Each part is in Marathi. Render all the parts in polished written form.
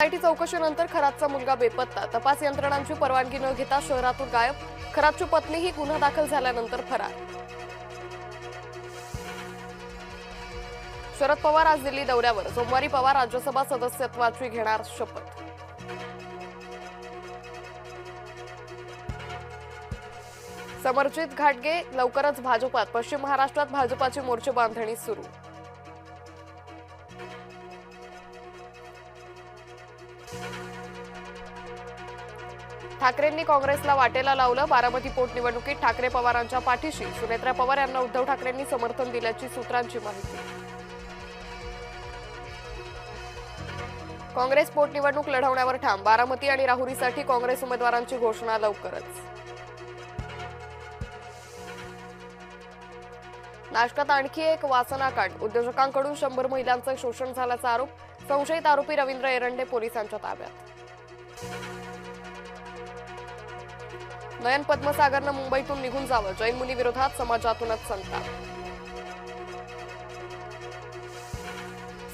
आयटी चौकशीनंतर खरातचा मुलगा बेपत्ता, तपास यंत्रणांची परवानगी न घेता शहरातून गायब. खरातची पत्नीही गुन्हा दाखल झाल्यानंतर फरार. शरद पवार आज दिल्ली दौऱ्यावर. सोमवारी पवार राज्यसभा सदस्यत्वाची घेणार शपथ. समरजित घाटगे लवकरच भाजपात. पश्चिम महाराष्ट्रात भाजपाची मोर्चे बांधणी सुरू. ठाकरेंनी काँग्रेसला वाटेला लावलं. बारामती पोटनिवडणुकीत ठाकरे पवारांच्या पाठीशी. सुनेत्रा पवार यांना उद्धव ठाकरेंनी समर्थन दिल्याची सूत्रांची माहिती. काँग्रेस पोटनिवडणूक लढवण्यावर ठाम. बारामती आणि राहुरीसाठी काँग्रेस उमेदवारांची घोषणा लवकरच. नाशकात आणखी एक वासनाकांड. उद्योजकांकडून 100 महिलांचं शोषण झाल्याचा आरोप. संशयित आरोपी रवींद्र एरंडे पोलिसांच्या ताब्यात. नयन पद्मसागरनं मुंबईतून निघून जावं. जैन मुलीविरोधात समाजातूनच संताप.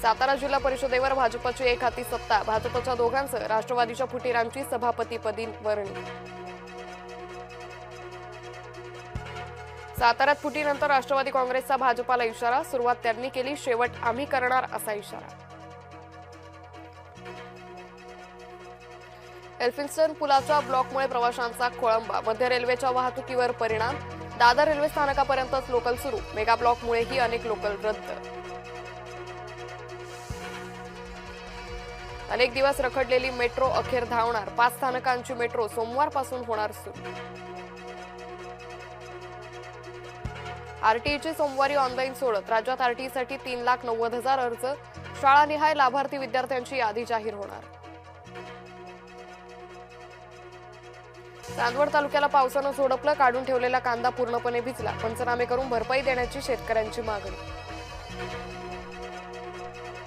सातारा जिल्हा परिषदेवर भाजपची एक हाती सत्ता. भाजपच्या दोघांसह राष्ट्रवादीच्या फुटीरांची सभापतीपदी वर्णी. साताऱ्यात फुटीनंतर राष्ट्रवादी काँग्रेसचा भाजपाला इशारा. सुरुवात त्यांनी केली, शेवट आम्ही करणार असा इशारा. एल्फिन्स्टन पुलाच्या ब्लॉकमुळे प्रवाशांचा खोळंबा. मध्य रेल्वेच्या वाहतुकीवर परिणाम. दादर रेल्वे स्थानकापर्यंतच लोकल सुरू. मेगा ब्लॉकमुळेही अनेक लोकल रद्द. अनेक दिवस रखडलेली मेट्रो अखेर धावणार. 5 स्थानकांची मेट्रो सोमवारपासून होणार सुरू. आरटीईची सोमवारी ऑनलाईन सोडत. राज्यात आरटीईसाठी 3,90,000 अर्ज. शाळानिहाय लाभार्थी विद्यार्थ्यांची यादी जाहीर होणार. चांदवड तालुक्याला पावसानं झोडपलं. काढून ठेवलेला कांदा पूर्णपणे भिजला. पंचनामे करून भरपाई देण्याची शेतकऱ्यांची मागणी.